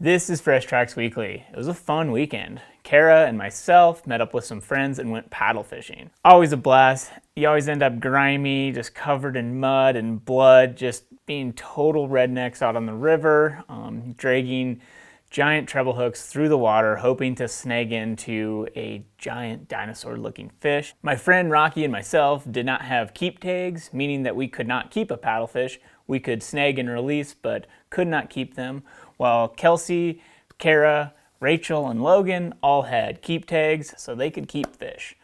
This is Fresh Tracks Weekly. It was a fun weekend. Kara and myself met up with some friends and went paddle fishing. Always a blast. You always end up grimy, just covered in mud and blood, just being total rednecks out on the river, dragging giant treble hooks through the water, hoping to snag into a giant dinosaur-looking fish. My friend Rocky and myself did not have keep tags, meaning that we could not keep a paddlefish. We could snag and release, but could not keep them, while Kelsey, Kara, Rachel, and Logan all had keep tags, so they could keep fish.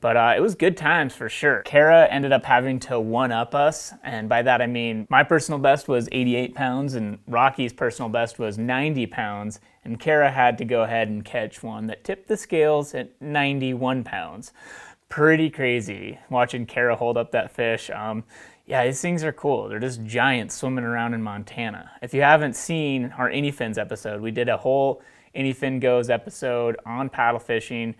But it was good times for sure. Kara ended up having to one-up us, and by that I mean my personal best was 88 pounds, and Rocky's personal best was 90 pounds, and Kara had to go ahead and catch one that tipped the scales at 91 pounds. Pretty crazy watching Kara hold up that fish. Yeah, these things are cool. They're just giants swimming around in Montana. If you haven't seen our Anyfins episode, we did a whole Anyfin Goes episode on paddle fishing.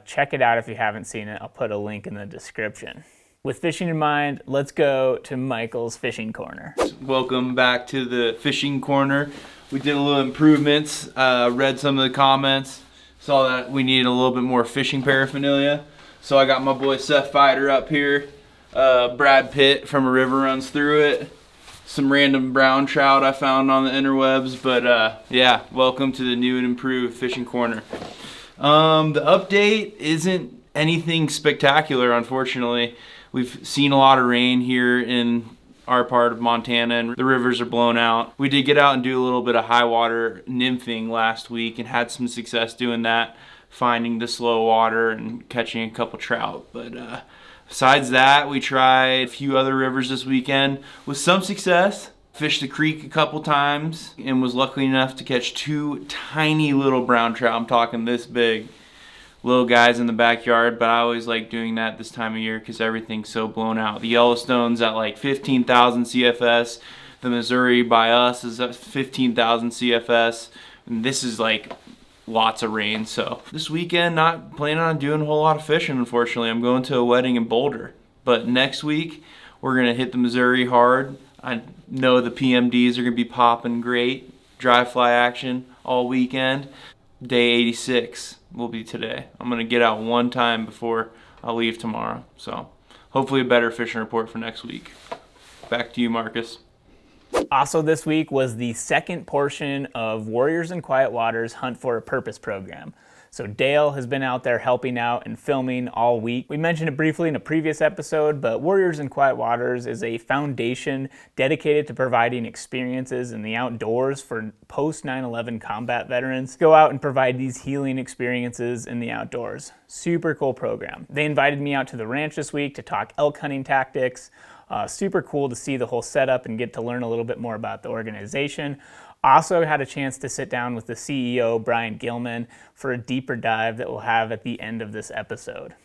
Check it out if you haven't seen it. I'll put a link in the description. With fishing in mind, let's go to Michael's Fishing Corner. Welcome back to the Fishing Corner. We did a little improvements, read some of the comments, saw that we needed a little bit more fishing paraphernalia. So I got my boy Seth Fighter up here. Brad Pitt from A River Runs Through It. Some random brown trout I found on the interwebs, but yeah, welcome to the new and improved Fishing Corner. The update isn't anything spectacular, unfortunately. We've seen a lot of rain here in our part of Montana, and the rivers are blown out. We did get out and do a little bit of high water nymphing last week and had some success doing that, finding the slow water and catching a couple trout, but besides that, we tried a few other rivers this weekend with some success. Fished the creek a couple times and was lucky enough to catch two tiny little brown trout. I'm talking this big. Little guys in the backyard, but I always like doing that this time of year because everything's so blown out. The Yellowstone's at like 15,000 CFS. The Missouri by us is at 15,000 CFS. And this is like lots of rain, so this weekend not planning on doing a whole lot of fishing, unfortunately. I'm going to a wedding in Boulder, but next week we're gonna hit the Missouri hard. I know the PMDs are gonna be popping great. Dry fly action all weekend. Day 86 will be today. I'm gonna get out one time before I leave tomorrow, so hopefully a better fishing report for next week. Back to you, Marcus. Also this week was the second portion of Warriors in Quiet Waters Hunt for a Purpose program. So Dale has been out there helping out and filming all week. We mentioned it briefly in a previous episode, but Warriors in Quiet Waters is a foundation dedicated to providing experiences in the outdoors for post 9/11 combat veterans. Go out and provide these healing experiences in the outdoors. Super cool program. They invited me out to the ranch this week to talk elk hunting tactics. Super cool to see the whole setup and get to learn a little bit more about the organization. Also had a chance to sit down with the CEO, Brian Gilman, for a deeper dive that we'll have at the end of this episode.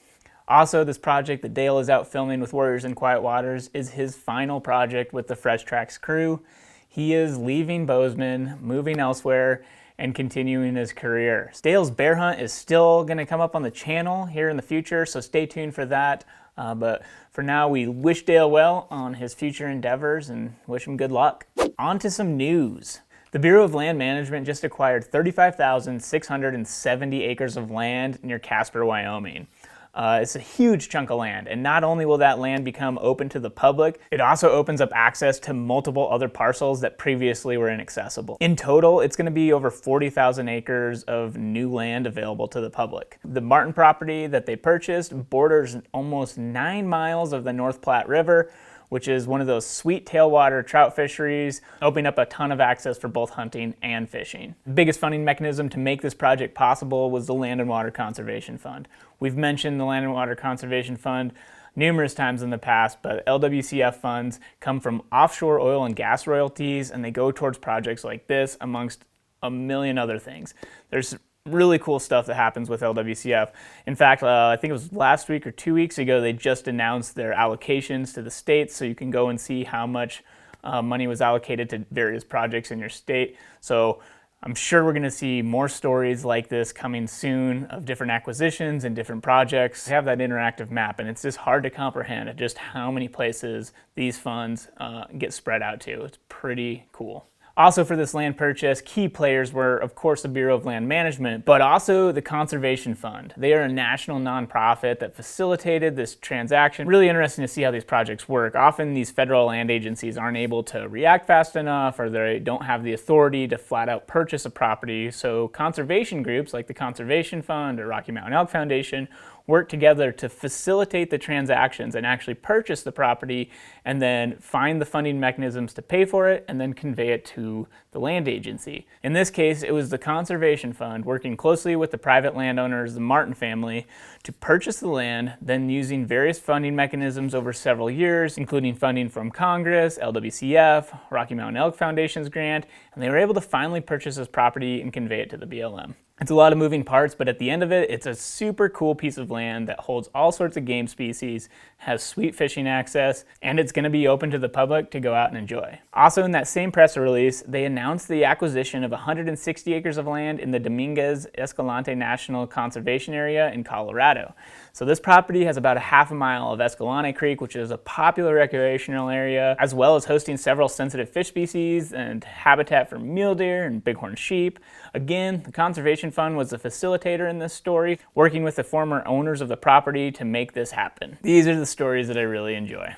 Also, this project that Dale is out filming with Warriors in Quiet Waters is his final project with the Fresh Tracks crew. He is leaving Bozeman, moving elsewhere, and continuing his career. Dale's bear hunt is still going to come up on the channel here in the future, so stay tuned for that. But for now, we wish Dale well on his future endeavors and wish him good luck. On to some news. The Bureau of Land Management just acquired 35,670 acres of land near Casper, Wyoming. It's a huge chunk of land, and not only will that land become open to the public, it also opens up access to multiple other parcels that previously were inaccessible. In total, it's going to be over 40,000 acres of new land available to the public. The Martin property that they purchased borders almost 9 miles of the North Platte River, which is one of those sweet tailwater trout fisheries, opening up a ton of access for both hunting and fishing. The biggest funding mechanism to make this project possible was the Land and Water Conservation Fund. We've mentioned the Land and Water Conservation Fund numerous times in the past, but LWCF funds come from offshore oil and gas royalties, and they go towards projects like this, amongst a million other things. There's really cool stuff that happens with LWCF. In fact, I think it was last week or 2 weeks ago, they just announced their allocations to the states, so you can go and see how much money was allocated to various projects in your state. So I'm sure we're going to see more stories like this coming soon of different acquisitions and different projects. They have that interactive map, and it's just hard to comprehend just how many places these funds get spread out to. It's pretty cool. Also for this land purchase, key players were, of course, the Bureau of Land Management, but also the Conservation Fund. They are a national nonprofit that facilitated this transaction. Really interesting to see how these projects work. Often these federal land agencies aren't able to react fast enough, or they don't have the authority to flat out purchase a property. So conservation groups like the Conservation Fund or Rocky Mountain Elk Foundation work together to facilitate the transactions and actually purchase the property and then find the funding mechanisms to pay for it and then convey it to the land agency. In this case, it was the Conservation Fund working closely with the private landowners, the Martin family, to purchase the land, then using various funding mechanisms over several years, including funding from Congress, LWCF, Rocky Mountain Elk Foundation's grant, and they were able to finally purchase this property and convey it to the BLM. It's a lot of moving parts, but at the end of it, it's a super cool piece of land that holds all sorts of game species, has sweet fishing access, and it's going to be open to the public to go out and enjoy. Also in that same press release, they announced the acquisition of 160 acres of land in the Dominguez Escalante National Conservation Area in Colorado. So this property has about a half a mile of Escalante Creek, which is a popular recreational area, as well as hosting several sensitive fish species and habitat for mule deer and bighorn sheep. Again, the Conservation Fund was the facilitator in this story, working with the former owners of the property to make this happen. These are the stories that I really enjoy.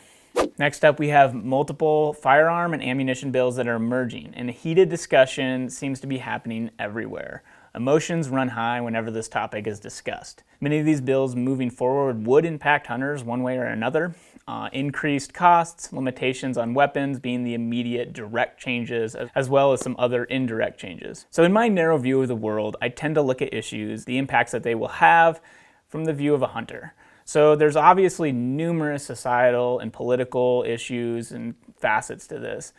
Next up, we have multiple firearm and ammunition bills that are emerging, and a heated discussion seems to be happening everywhere. Emotions run high whenever this topic is discussed. Many of these bills moving forward would impact hunters one way or another. Increased costs, limitations on weapons being the immediate direct changes, as well as some other indirect changes. So in my narrow view of the world, I tend to look at issues, the impacts that they will have from the view of a hunter. So there's obviously numerous societal and political issues and facets to this,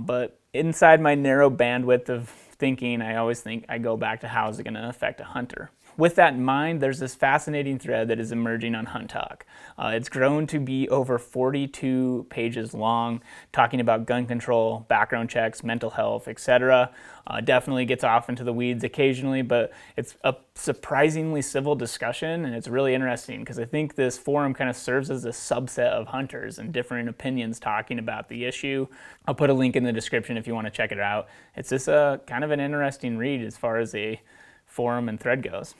but inside my narrow bandwidth of thinking, I always think I go back to how is it going to affect a hunter. With that in mind, there's this fascinating thread that is emerging on Hunt Talk. It's grown to be over 42 pages long, talking about gun control, background checks, mental health, etc. Definitely gets off into the weeds occasionally, but it's a surprisingly civil discussion, and it's really interesting because I think this forum kind of serves as a subset of hunters and different opinions talking about the issue. I'll put a link in the description if you want to check it out. It's just a kind of an interesting read as far as a forum and thread goes.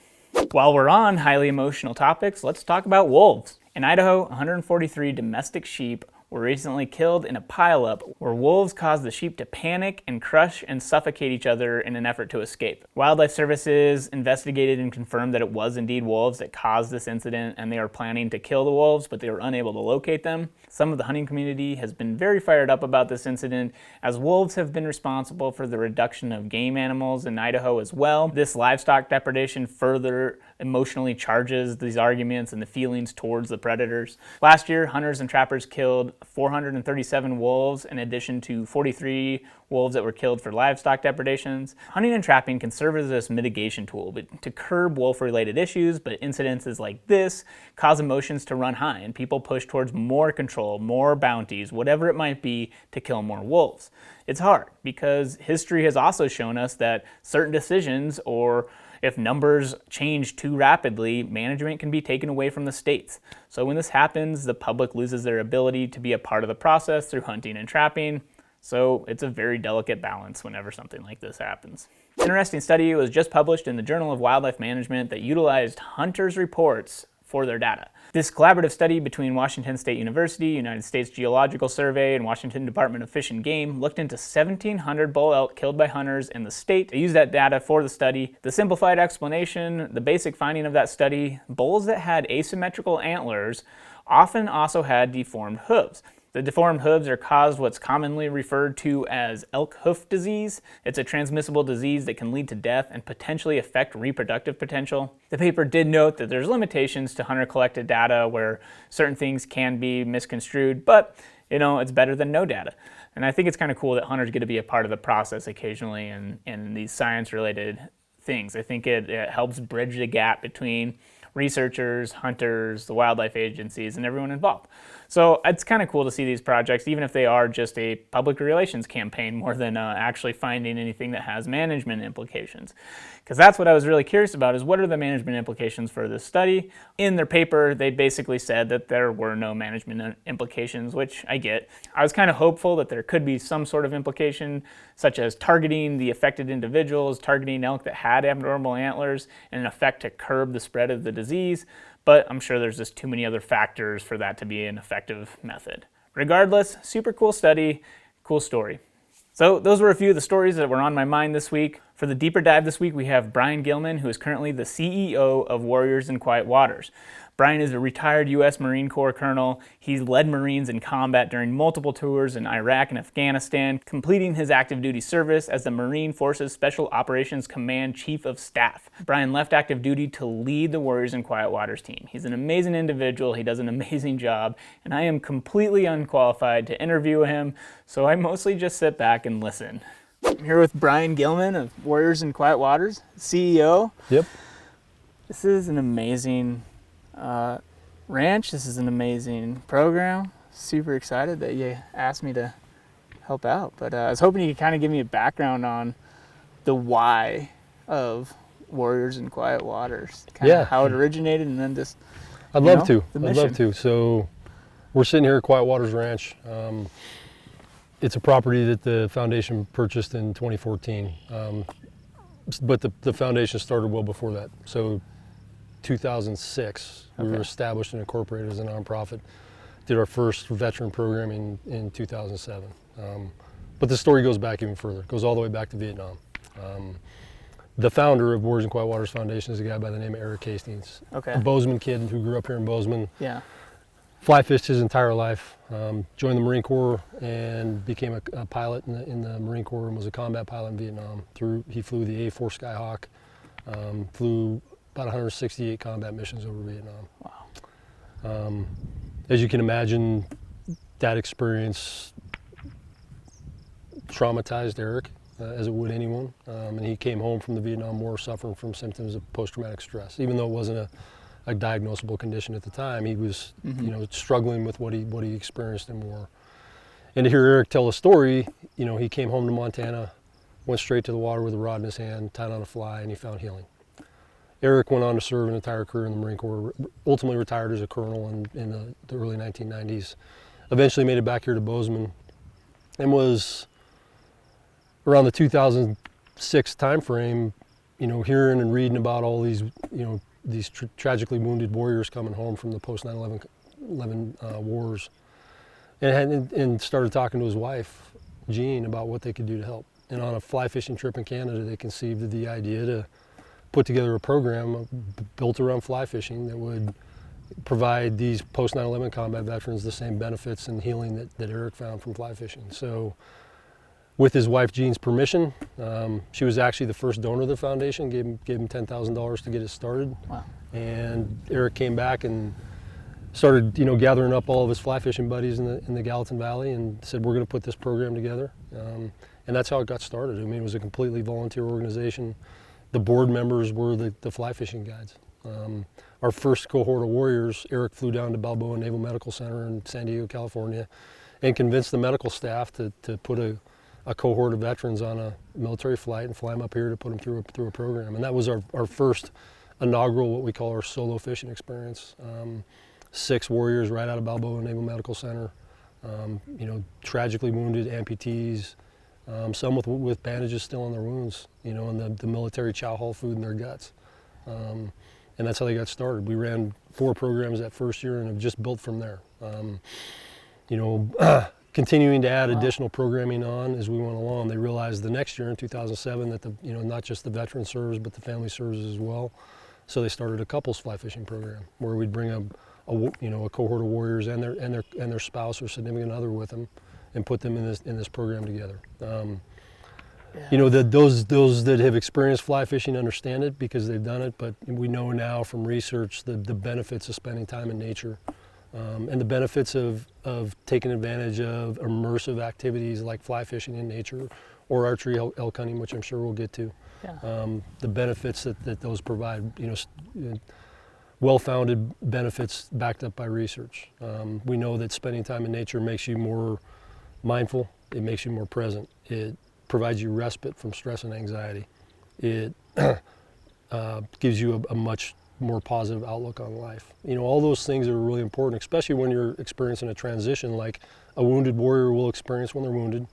While we're on highly emotional topics, let's talk about wolves. In Idaho, 143 domestic sheep were recently killed in a pileup where wolves caused the sheep to panic and crush and suffocate each other in an effort to escape. Wildlife Services investigated and confirmed that it was indeed wolves that caused this incident, and they are planning to kill the wolves, but they were unable to locate them. Some of the hunting community has been very fired up about this incident, as wolves have been responsible for the reduction of game animals in Idaho as well. This livestock depredation further emotionally charges these arguments and the feelings towards the predators. Last year, hunters and trappers killed 437 wolves in addition to 43 wolves that were killed for livestock depredations. Hunting and trapping can serve as this mitigation tool to curb wolf-related issues, but incidences like this cause emotions to run high and people push towards more control, more bounties, whatever it might be, to kill more wolves. It's hard because history has also shown us that certain decisions, or if numbers change too rapidly, management can be taken away from the states. So when this happens, the public loses their ability to be a part of the process through hunting and trapping. So it's a very delicate balance whenever something like this happens. An interesting study was just published in the Journal of Wildlife Management that utilized hunters' reports for their data. This collaborative study between Washington State University, United States Geological Survey, and Washington Department of Fish and Game looked into 1,700 bull elk killed by hunters in the state. They used that data for the study. The simplified explanation, the basic finding of that study, bulls that had asymmetrical antlers often also had deformed hooves. The deformed hooves are caused what's commonly referred to as elk hoof disease. It's a transmissible disease that can lead to death and potentially affect reproductive potential. The paper did note that there's limitations to hunter-collected data where certain things can be misconstrued, but it's better than no data. And I think it's kind of cool that hunters get to be a part of the process occasionally in these science-related things. I think it helps bridge the gap between researchers, hunters, the wildlife agencies, and everyone involved. So it's kind of cool to see these projects, even if they are just a public relations campaign more than actually finding anything that has management implications. Because that's what I was really curious about, is what are the management implications for this study? In their paper, they basically said that there were no management implications, which I get. I was kind of hopeful that there could be some sort of implication, such as targeting the affected individuals, targeting elk that had abnormal antlers, and an effect to curb the spread of the disease. But I'm sure there's just too many other factors for that to be an effective method. Regardless, super cool study, cool story. So those were a few of the stories that were on my mind this week. For the deeper dive this week, we have Brian Gilman, who is currently the CEO of Warriors in Quiet Waters. Brian is a retired U.S. Marine Corps colonel. He's led Marines in combat during multiple tours in Iraq and Afghanistan, completing his active duty service as the Marine Forces Special Operations Command Chief of Staff. Brian left active duty to lead the Warriors in Quiet Waters team. He's an amazing individual. He does an amazing job, and I am completely unqualified to interview him, so I mostly just sit back and listen. I'm here with Brian Gilman of Warriors in Quiet Waters, CEO. Yep. This is an amazing ranch. This is an amazing program. Super excited that you asked me to help out. But I was hoping you could kind of give me a background on the why of Warriors in Quiet Waters. How it originated, and then just I'd love to. So we're sitting here at Quiet Waters Ranch. It's a property that the foundation purchased in 2014. But the foundation started well before that. So 2006, we were established and incorporated as a nonprofit. Did our first veteran program in 2007. But the story goes back even further. It goes all the way back to Vietnam. The founder of Warriors in Quiet Waters Foundation is a guy by the name of Eric Hastings. A Bozeman kid who grew up here in Bozeman. Yeah. Fly fished his entire life. Joined the Marine Corps and became a pilot in the Marine Corps, and was a combat pilot in Vietnam. He flew the A4 Skyhawk. Flew about 168 combat missions over Vietnam. Wow. As you can imagine, that experience traumatized Eric, as it would anyone. And he came home from the Vietnam War suffering from symptoms of post-traumatic stress. Even though it wasn't a diagnosable condition at the time, he was struggling with what he experienced in war. And to hear Eric tell a story, he came home to Montana, went straight to the water with a rod in his hand, tied on a fly, and he found healing. Eric went on to serve an entire career in the Marine Corps, ultimately retired as a colonel in the early 1990s. Eventually made it back here to Bozeman, and was around the 2006 timeframe, hearing and reading about all these, these tragically wounded warriors coming home from the post 9/11 wars, and started talking to his wife, Jean, about what they could do to help. And on a fly fishing trip in Canada, they conceived of the idea to put together a program built around fly fishing that would provide these post 9/11 combat veterans the same benefits and healing that Eric found from fly fishing. So with his wife Jean's permission, she was actually the first donor of the foundation, gave him $10,000 to get it started. Wow. And Eric came back and started gathering up all of his fly fishing buddies in the Gallatin Valley, and said, we're going to put this program together. And that's how it got started. I mean, it was a completely volunteer organization. The board members were the fly fishing guides. Our first cohort of warriors, Eric flew down to Balboa Naval Medical Center in San Diego, California, and convinced the medical staff to put a cohort of veterans on a military flight and fly them up here to put them through a program. And that was our first inaugural, what we call our solo fishing experience. 6 warriors right out of Balboa Naval Medical Center, tragically wounded amputees, some with bandages still on their wounds, and the military chow hall food in their guts. And that's how they got started. We ran 4 programs that first year and have just built from there. Continuing to add additional programming on as we went along. They realized the next year in 2007 that not just the veteran serves, but the family serves as well. So they started a couples fly fishing program where we'd bring a cohort of warriors and their spouse or significant other with them, and put them in this program together. Those that have experienced fly fishing understand it because they've done it, but we know now from research the benefits of spending time in nature, and the benefits of taking advantage of immersive activities like fly fishing in nature, or archery, elk hunting, which I'm sure we'll get to. Yeah. The benefits that those provide. well-founded benefits backed up by research. We know that spending time in nature makes you more mindful, it makes you more present, it provides you respite from stress and anxiety, it gives you a much more positive outlook on life. You know, all those things are really important, especially when you're experiencing a transition like a wounded warrior will experience when they're wounded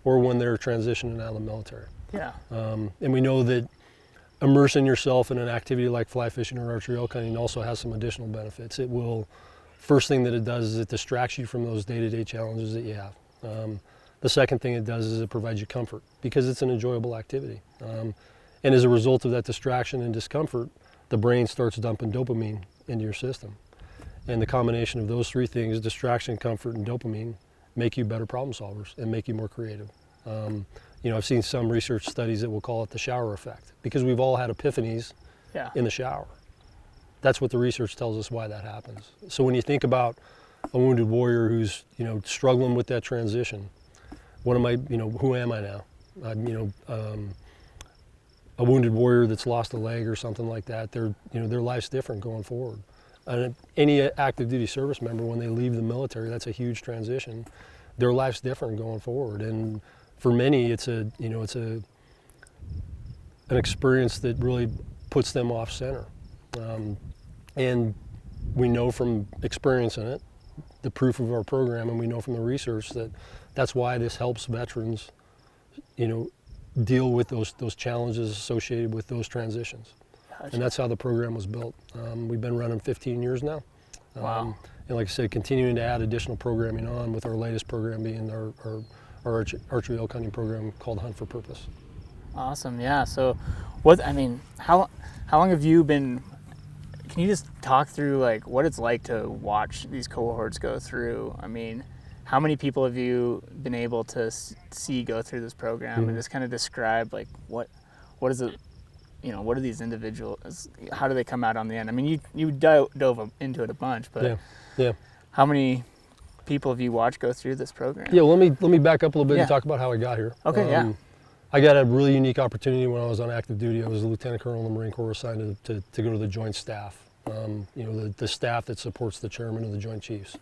or when they're transitioning out of the military. Yeah. And we know that immersing yourself in an activity like fly fishing or archery elk hunting also has some additional benefits. It will, first thing that it does is it distracts you from those day-to-day challenges that you have. The second thing it does is it provides you comfort because it's an enjoyable activity. And as a result of that distraction and discomfort, the brain starts dumping dopamine into your system. And the combination of those three things, distraction, comfort, and dopamine, make you better problem solvers and make you more creative. You know, I've seen some research studies that will call it the shower effect because we've all had epiphanies in the shower. That's what the research tells us why that happens. So when you think about a wounded warrior who's, you know, struggling with that transition, what am I, you know, who am I now? I'm, you know, a wounded warrior that's lost a leg or something like that, you know, their life's different going forward. And any active duty service member, when they leave the military, that's a huge transition. Their life's different going forward. And for many, it's an experience that really puts them off center. And we know from experiencing it, the proof of our program, and we know from the research that that's why this helps veterans, you know, deal with those challenges associated with those transitions. Gotcha. And that's how the program was built. We've been running 15 years now. Wow. And like I said, continuing to add additional programming on, with our latest program being our archery elk hunting program called Hunt for Purpose. Awesome. Yeah. So how long have you been, can you just talk through like what it's like to watch these cohorts go through? I mean, how many people have you been able to see go through this program, and just kind of describe like what is it, you know, what are these individuals, how do they come out on the end? I mean, you dove into it a bunch, but how many people have you watched go through this program? Yeah, well, let me back up a little bit and talk about how I got here. Okay, I got a really unique opportunity when I was on active duty. I was a lieutenant colonel in the Marine Corps assigned to go to the Joint Staff, you know, the staff that supports the chairman of the Joint Chiefs.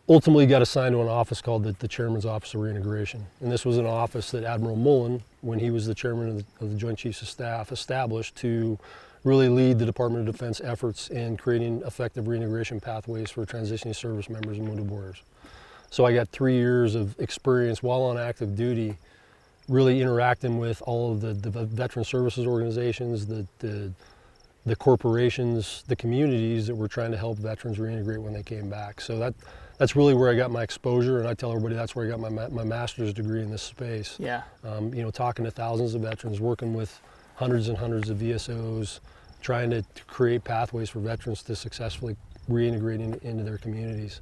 Ultimately got assigned to an office called the Chairman's Office of Reintegration. And this was an office that Admiral Mullen, when he was the chairman of the Joint Chiefs of Staff, established to really lead the Department of Defense efforts in creating effective reintegration pathways for transitioning service members and wounded warriors. So I got 3 years of experience while on active duty, really interacting with all of the veteran services organizations, the corporations, the communities that were trying to help veterans reintegrate when they came back. So that's really where I got my exposure, and I tell everybody that's where I got my master's degree in this space. Yeah. You know, talking to thousands of veterans, working with hundreds and hundreds of VSOs, trying to create pathways for veterans to successfully reintegrate into their communities.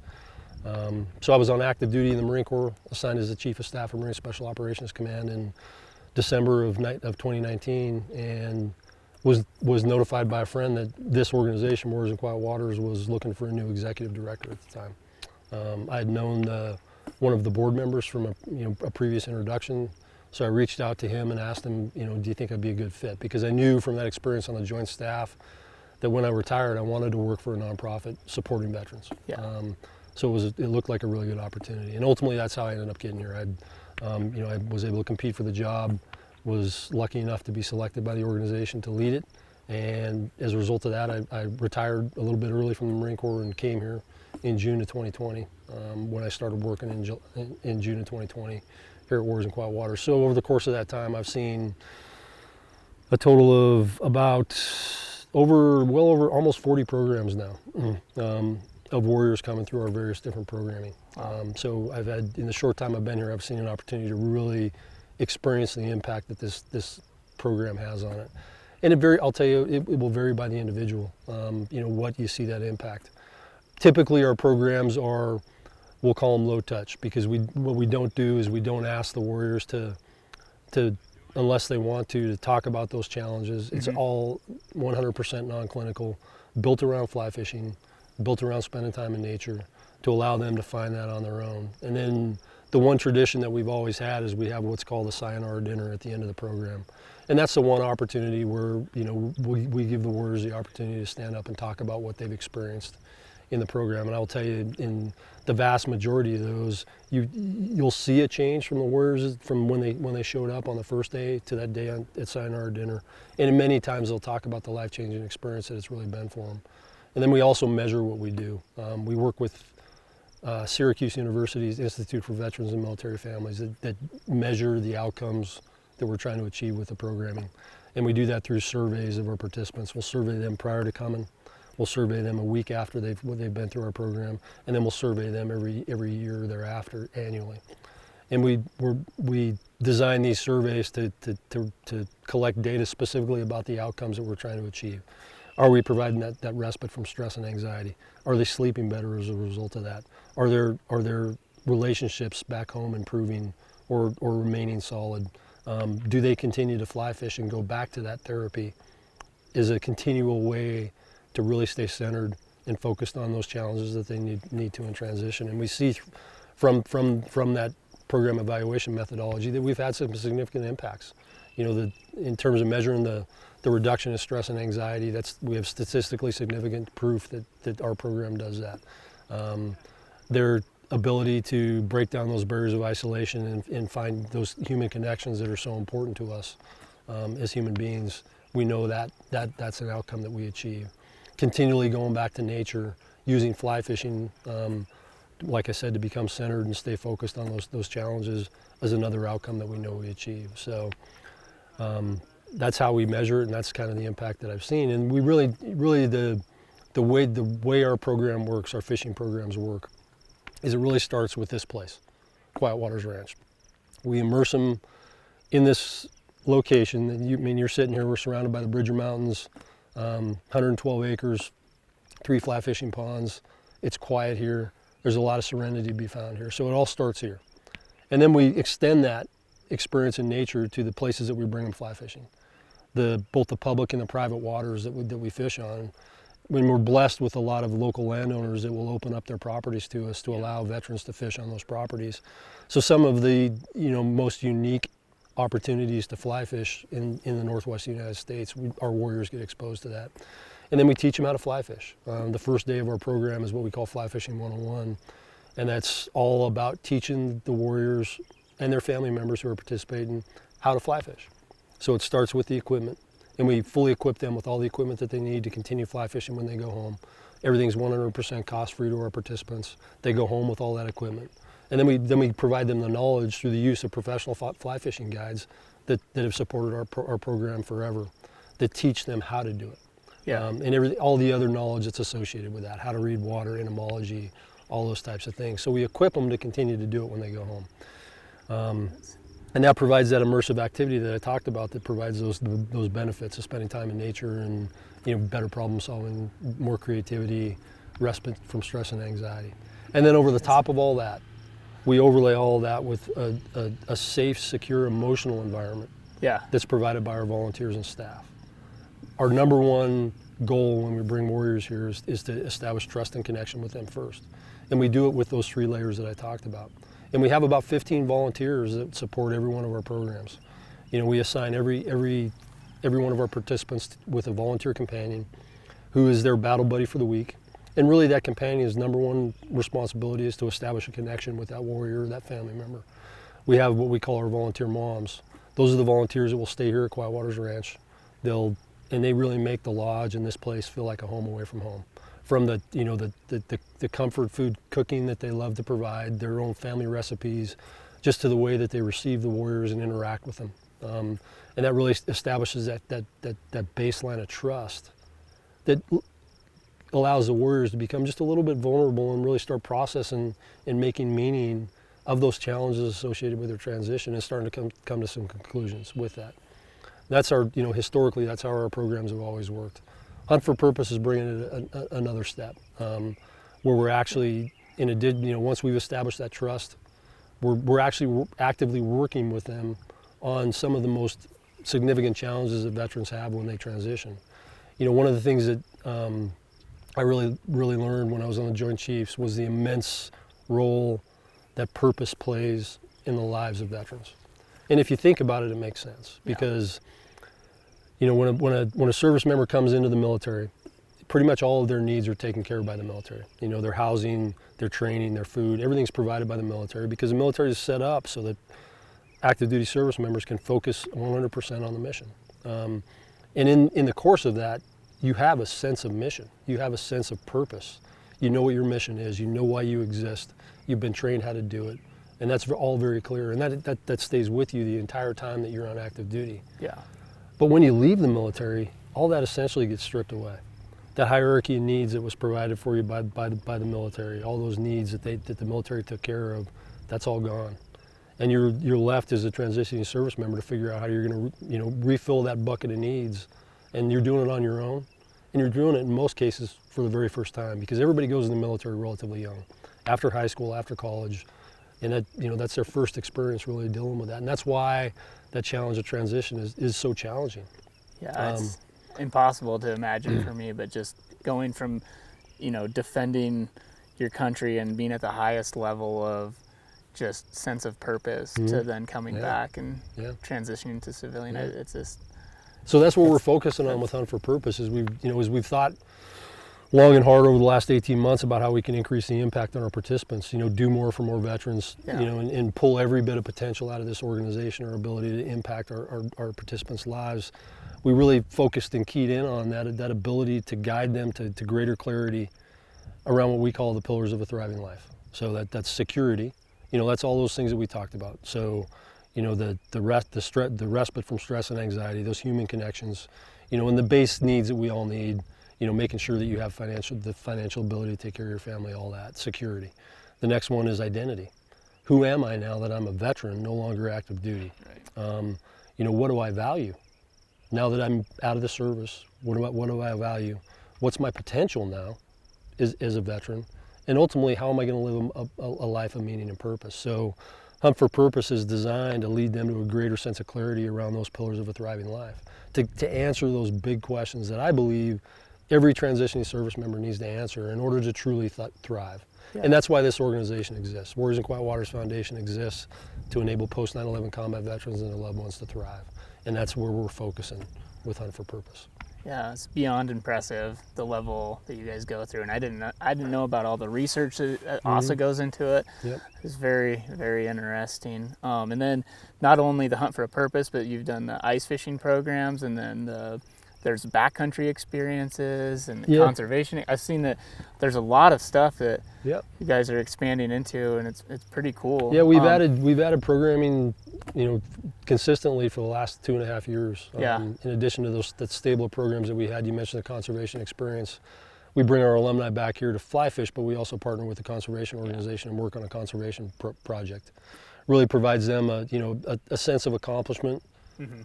So I was on active duty in the Marine Corps, assigned as the Chief of Staff of Marine Special Operations Command in December of 2019, and was notified by a friend that this organization, Warriors in Quiet Waters, was looking for a new executive director at the time. I had known one of the board members from a previous introduction, so I reached out to him and asked him, you know, do you think I'd be a good fit? Because I knew from that experience on the Joint Staff that when I retired, I wanted to work for a nonprofit supporting veterans. Yeah. So it looked like a really good opportunity, and ultimately that's how I ended up getting here. You know, I was able to compete for the job, was lucky enough to be selected by the organization to lead it, and as a result of that, I retired a little bit early from the Marine Corps and came here in June of 2020, when I started working in June of 2020 here at Warriors in Quiet Waters. So over the course of that time, I've seen a total of about well over almost 40 programs now of warriors coming through our various different programming. So I've had, in the short time I've been here, I've seen an opportunity to really experience the impact that this program has on it. And I'll tell you, it will vary by the individual, you know, what you see that impact. Typically our programs are, we'll call them low touch, because what we don't do is we don't ask the warriors to unless they want to talk about those challenges. It's all 100% non-clinical, built around fly fishing, built around spending time in nature, to allow them to find that on their own. And then the one tradition that we've always had is we have what's called a sayonara dinner at the end of the program. And that's the one opportunity where, you know, we give the warriors the opportunity to stand up and talk about what they've experienced in the program. And I'll tell you, in the vast majority of those, you'll see a change from the warriors from when they showed up on the first day to that day at sayonara dinner. And many times they'll talk about the life-changing experience that it's really been for them. And then we also measure what we do. We work with Syracuse University's Institute for Veterans and Military Families that measure the outcomes that we're trying to achieve with the programming. And we do that through surveys of our participants. We'll survey them prior to coming. We'll survey them a week after they've been through our program, and then we'll survey them every year thereafter, annually. And we design these surveys to collect data specifically about the outcomes that we're trying to achieve. Are we providing that respite from stress and anxiety? Are they sleeping better as a result of that? Are their relationships back home improving or remaining solid? Do they continue to fly fish and go back to that therapy? Is a continual way to really stay centered and focused on those challenges that they need to in transition. And we see from that program evaluation methodology that we've had some significant impacts. You know, in terms of measuring the reduction in stress and anxiety, we have statistically significant proof that our program does that. Their ability to break down those barriers of isolation and find those human connections that are so important to us as human beings, we know that's an outcome that we achieve. Continually going back to nature, using fly fishing, like I said, to become centered and stay focused on those challenges is another outcome that we know we achieve. So that's how we measure it, and that's kind of the impact that I've seen. And we really the way our program works, our fishing programs work, is it really starts with this place, Quiet Waters Ranch. We immerse them in this location. You're sitting here, we're surrounded by the Bridger Mountains, 112 acres, 3 fly fishing ponds. It's quiet here. There's a lot of serenity to be found here. So it all starts here. And then we extend that experience in nature to the places that we bring them fly fishing. Both the public and the private waters that we fish on. When we're blessed with a lot of local landowners that will open up their properties to us to allow veterans to fish on those properties. So some of the most unique opportunities to fly fish in the Northwest United States, our warriors get exposed to that. And then we teach them how to fly fish. The first day of our program is what we call Fly Fishing 101. And that's all about teaching the warriors and their family members who are participating how to fly fish. So it starts with the equipment. And we fully equip them with all the equipment that they need to continue fly fishing when they go home. Everything's 100% cost-free to our participants. They go home with all that equipment. And then we provide them the knowledge through the use of professional fly fishing guides that have supported our program forever, that teach them how to do it. Yeah. And all the other knowledge that's associated with that, how to read water, entomology, all those types of things. So we equip them to continue to do it when they go home. And that provides that immersive activity that I talked about, that provides those benefits of spending time in nature and better problem solving, more creativity, respite from stress and anxiety. And then over the top of all that, we overlay all of that with a safe, secure, emotional environment that's provided by our volunteers and staff. Our number one goal when we bring warriors here is to establish trust and connection with them first. And we do it with those 3 layers that I talked about. And we have about 15 volunteers that support every one of our programs. We assign every one of our participants with a volunteer companion who is their battle buddy for the week. And really that companion's number one responsibility is to establish a connection with that warrior or that family member. We have what we call our volunteer moms. Those are the volunteers that will stay here at Quiet Waters Ranch. They really make the lodge and this place feel like a home away from home. From the comfort food cooking that they love to provide, their own family recipes, just to the way that they receive the warriors and interact with them. And that really establishes that baseline of trust that allows the warriors to become just a little bit vulnerable and really start processing and making meaning of those challenges associated with their transition and starting to come to some conclusions with that. That's historically, that's how our programs have always worked. Hunt for Purpose is bringing it another step, where we're actually, once we've established that trust, we're actually actively working with them on some of the most significant challenges that veterans have when they transition. One of the things that I really learned when I was on the Joint Chiefs was the immense role that purpose plays in the lives of veterans. And if you think about it, it makes sense because, you know, when a service member comes into the military, pretty much all of their needs are taken care of by the military. You know, their housing, their training, their food, everything's provided by the military because the military is set up so that active duty service members can focus 100% on the mission. And in the course of that, you have a sense of mission. You have a sense of purpose. You know what your mission is. You know why you exist. You've been trained how to do it. And that's all very clear. And that stays with you the entire time that you're on active duty. Yeah. But when you leave the military, all that essentially gets stripped away. That hierarchy of needs that was provided for you by the military, all those needs that the military took care of, that's all gone. And you're left as a transitioning service member to figure out how you're going to refill that bucket of needs. And you're doing it on your own. And you're doing it in most cases for the very first time because everybody goes in the military relatively young, after high school, after college. And that's their first experience really dealing with that. And that's why that challenge of transition is so challenging. Yeah, it's impossible to imagine for me, but just going from, defending your country and being at the highest level of just sense of purpose to then coming back and transitioning to civilian, it's just... So that's what we're focusing on with Hunt for Purpose is we've thought long and hard over the last 18 months about how we can increase the impact on our participants, do more for more veterans, and pull every bit of potential out of this organization, our ability to impact our participants' lives. We really focused and keyed in on that ability to guide them to greater clarity around what we call the pillars of a thriving life. So that's security, that's all those things that we talked about. So, the respite from stress and anxiety, those human connections, and the base needs that we all need, making sure that you have the financial ability to take care of your family, all that, security. The next one is identity. Who am I now that I'm a veteran, no longer active duty? Right. What do I value? Now that I'm out of the service, what do I value? What's my potential now as a veteran? And ultimately, how am I going to live a life of meaning and purpose? So Hunt for Purpose is designed to lead them to a greater sense of clarity around those pillars of a thriving life, to answer those big questions that I believe every transitioning service member needs to answer in order to truly thrive. Yeah. And that's why this organization exists. Warriors in Quiet Waters Foundation exists to enable post 9/11 combat veterans and their loved ones to thrive. And that's where we're focusing with Hunt for Purpose. Yeah, it's beyond impressive, the level that you guys go through. And I didn't know about all the research that also goes into it. Yep. It's very, very interesting. And then not only the Hunt for a Purpose, but you've done the ice fishing programs, and then there's backcountry experiences and conservation. I've seen that there's a lot of stuff that you guys are expanding into, and it's pretty cool. Yeah, we've added programming, consistently for the last 2.5 years. In addition to the stable programs that we had, you mentioned the conservation experience. We bring our alumni back here to fly fish, but we also partner with the conservation organization and work on a conservation project. Really provides them a sense of accomplishment.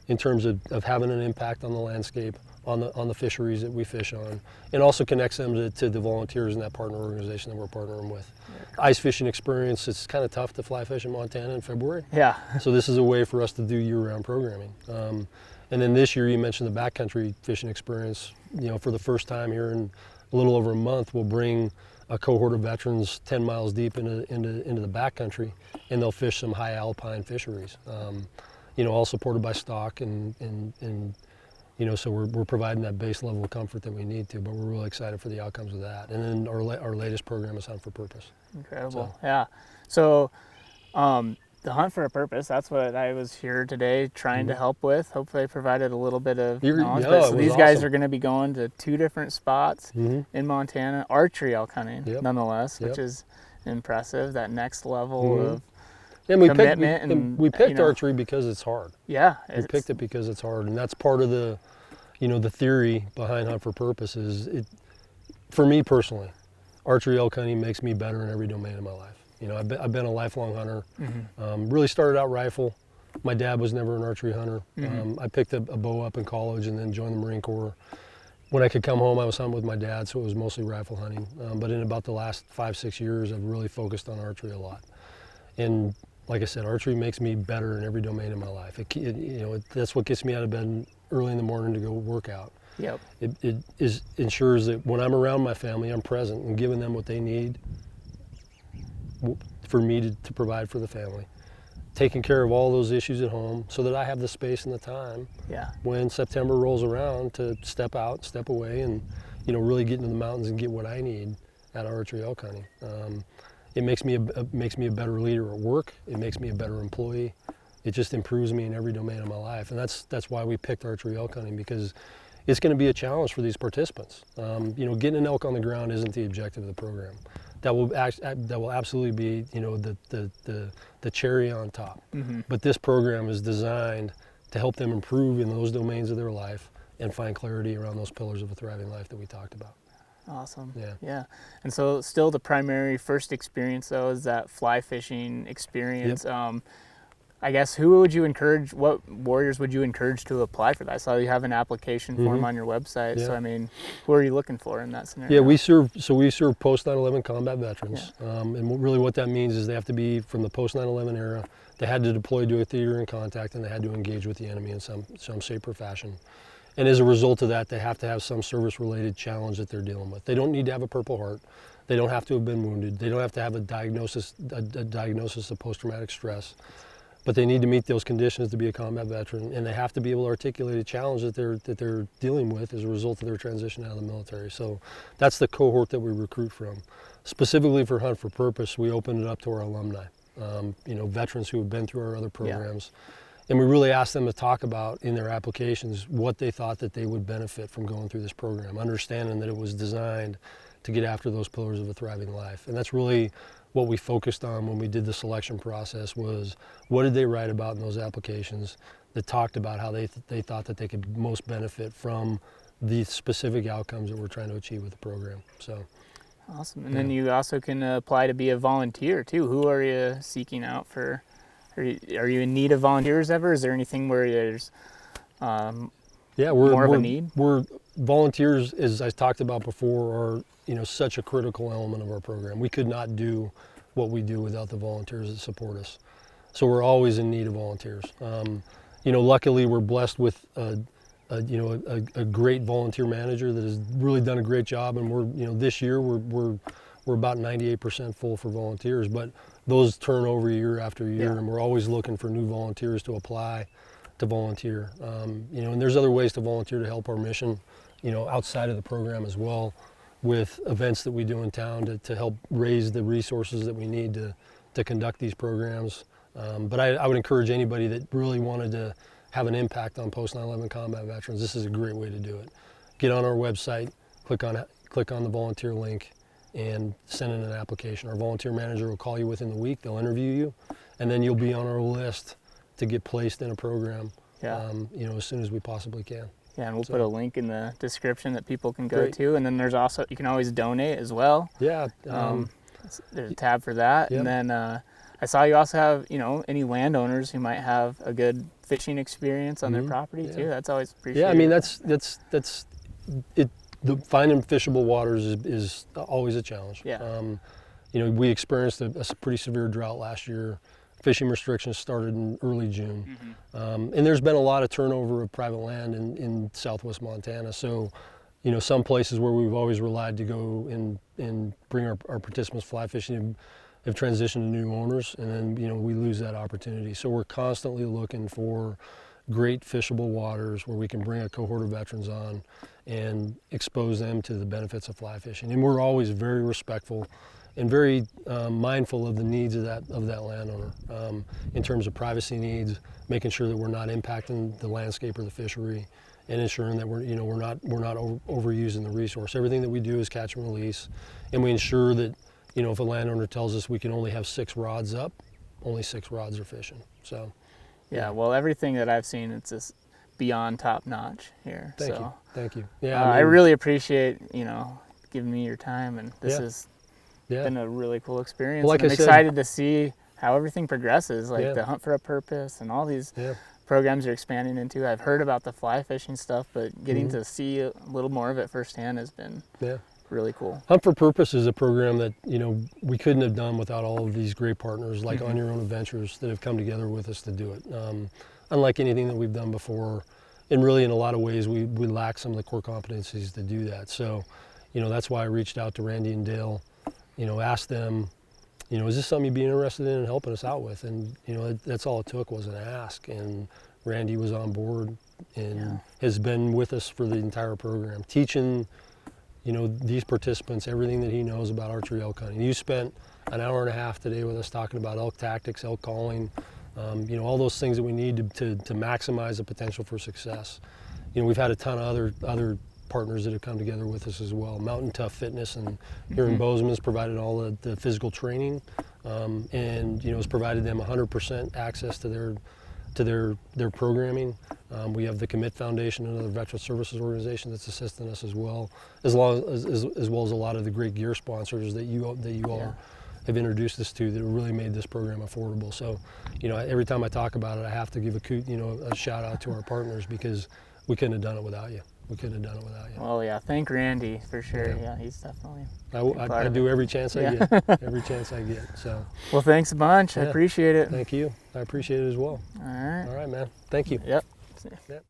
In terms of having an impact on the landscape, on the fisheries that we fish on, and also connects them to the volunteers in that partner organization that we're partnering with. Ice fishing experience, it's kind of tough to fly fish in Montana in February. Yeah. So this is a way for us to do year-round programming. And then this year, you mentioned the backcountry fishing experience. For the first time here in a little over a month, we'll bring a cohort of veterans 10 miles deep into the backcountry, and they'll fish some high alpine fisheries. All supported by stock and so we're providing that base level of comfort that we need to, but we're really excited for the outcomes of that. And then our latest program is Hunt for Purpose. Incredible. Yeah. So the Hunt for a Purpose, that's what I was here today trying to help with. Hopefully I provided a little bit of knowledge. So these guys are going to be going to 2 different spots in Montana, archery elk hunting nonetheless, which is impressive, that next level of and we picked archery because it's hard. Yeah. We picked it because it's hard, and that's part of the theory behind Hunt for Purpose is, for me personally, archery elk hunting makes me better in every domain of my life. I've been a lifelong hunter. Really started out rifle. My dad was never an archery hunter. I picked a bow up in college and then joined the Marine Corps. When I could come home, I was hunting with my dad, so it was mostly rifle hunting. But in about the last 5-6 years, I've really focused on archery a lot. And like I said, archery makes me better in every domain of my life. That's what gets me out of bed early in the morning to go work out. Yep. It ensures that when I'm around my family, I'm present and giving them what they need for me to provide for the family, taking care of all those issues at home so that I have the space and the time when September rolls around to step out, step away, and really get into the mountains and get what I need out of archery elk hunting. It makes me a better leader at work. It makes me a better employee. It just improves me in every domain of my life, and that's why we picked archery elk hunting, because it's going to be a challenge for these participants. Getting an elk on the ground isn't the objective of the program. That will absolutely be the cherry on top. But this program is designed to help them improve in those domains of their life and find clarity around those pillars of a thriving life that we talked about. Awesome. Yeah. Yeah. And so still the primary first experience though is that fly fishing experience. Yep. I guess what warriors would you encourage to apply for that? I saw you have an application form on your website. Yeah. So I mean, who are you looking for in that scenario? Yeah, we serve post 9/11 combat veterans. And really what that means is they have to be from the post 9/11 era. They had to deploy to a theater in contact, and they had to engage with the enemy in some shape or fashion. And as a result of that, they have to have some service-related challenge that they're dealing with. They don't need to have a Purple Heart. They don't have to have been wounded. They don't have to have a diagnosis of post-traumatic stress. But they need to meet those conditions to be a combat veteran, and they have to be able to articulate a challenge that they're dealing with as a result of their transition out of the military. So that's the cohort that we recruit from. Specifically for Hunt for Purpose, we opened it up to our alumni, veterans who have been through our other programs. Yeah. And we really asked them to talk about in their applications what they thought that they would benefit from going through this program, understanding that it was designed to get after those pillars of a thriving life. And that's really what we focused on when we did the selection process, was what did they write about in those applications that talked about how they thought that they could most benefit from the specific outcomes that we're trying to achieve with the program. So awesome. And then you also can apply to be a volunteer too. Who are you seeking out for? Are you in need of volunteers ever? Is there anything where there's more of a need? We're volunteers, as I talked about before, are such a critical element of our program. We could not do what we do without the volunteers that support us. So we're always in need of volunteers. Luckily we're blessed with a great volunteer manager that has really done a great job, and we're this year we're about 98% full for volunteers, but those turn over year after year, and we're always looking for new volunteers to apply to volunteer. And there's other ways to volunteer to help our mission, outside of the program as well, with events that we do in town to help raise the resources that we need to conduct these programs. But I would encourage anybody that really wanted to have an impact on post 9/11 combat veterans, this is a great way to do it. Get on our website, click on the volunteer link, and send in an application. Our volunteer manager will call you within the week, they'll interview you, and then you'll be on our list to get placed in a program as soon as we possibly can. Yeah, and we'll put a link in the description that people can go to, and then there's also, you can always donate as well. Yeah. There's a tab for that. Yep. And then I saw you also have, any landowners who might have a good fishing experience on their property too. That's always appreciated. Yeah, I mean, that's it. The finding fishable waters is always a challenge. Yeah. We experienced a pretty severe drought last year. Fishing restrictions started in early June. And there's been a lot of turnover of private land in southwest Montana. So, some places where we've always relied to go and bring our participants fly fishing have transitioned to new owners, and then, we lose that opportunity. So we're constantly looking for great fishable waters where we can bring a cohort of veterans on and expose them to the benefits of fly fishing. And we're always very respectful and very mindful of the needs of that landowner in terms of privacy needs, making sure that we're not impacting the landscape or the fishery, and ensuring that we're not overusing the resource. Everything that we do is catch and release, and we ensure that if a landowner tells us we can only have 6 rods up, only 6 rods are fishing. So. Yeah, well, everything that I've seen, it's just beyond top notch here. Thank you. Yeah, I really appreciate giving me your time, and this has been a really cool experience. Well, I'm excited to see how everything progresses, like the Hunt for a Purpose and all these programs you're expanding into. I've heard about the fly fishing stuff, but getting to see a little more of it firsthand has been really cool. Hunt for Purpose is a program that we couldn't have done without all of these great partners like On Your Own Adventures that have come together with us to do it. Unlike anything that we've done before, and really in a lot of ways we lack some of the core competencies to do that. So that's why I reached out to Randy and Dale, asked them you know, is this something you'd be interested in and helping us out with? And, you know, that's all it took was an ask. And Randy was on board and has been with us for the entire program, teaching, you know, these participants everything that he knows about archery elk hunting. You spent an hour and a half today with us talking about elk tactics, elk calling, you know, all those things that we need to maximize the potential for success. You know, we've had a ton of other partners that have come together with us as well. Mountain Tough Fitness and here in Bozeman has provided all the physical training, and you know, has provided them 100% access to their programming. We have the Commit Foundation, another veteran services organization that's assisting us as well as a lot of the great gear sponsors that you all have introduced us to that really made this program affordable. So, you know, every time I talk about it, I have to give a shout out to our partners, because we couldn't have done it without you. We couldn't have done it without you. Oh yeah, thank Randy for sure. Yeah, he's definitely. I do every chance I get. Every chance I get. So. Well, thanks a bunch. I appreciate it. Thank you. I appreciate it as well. All right. All right, man. Thank you. Yep. Yep.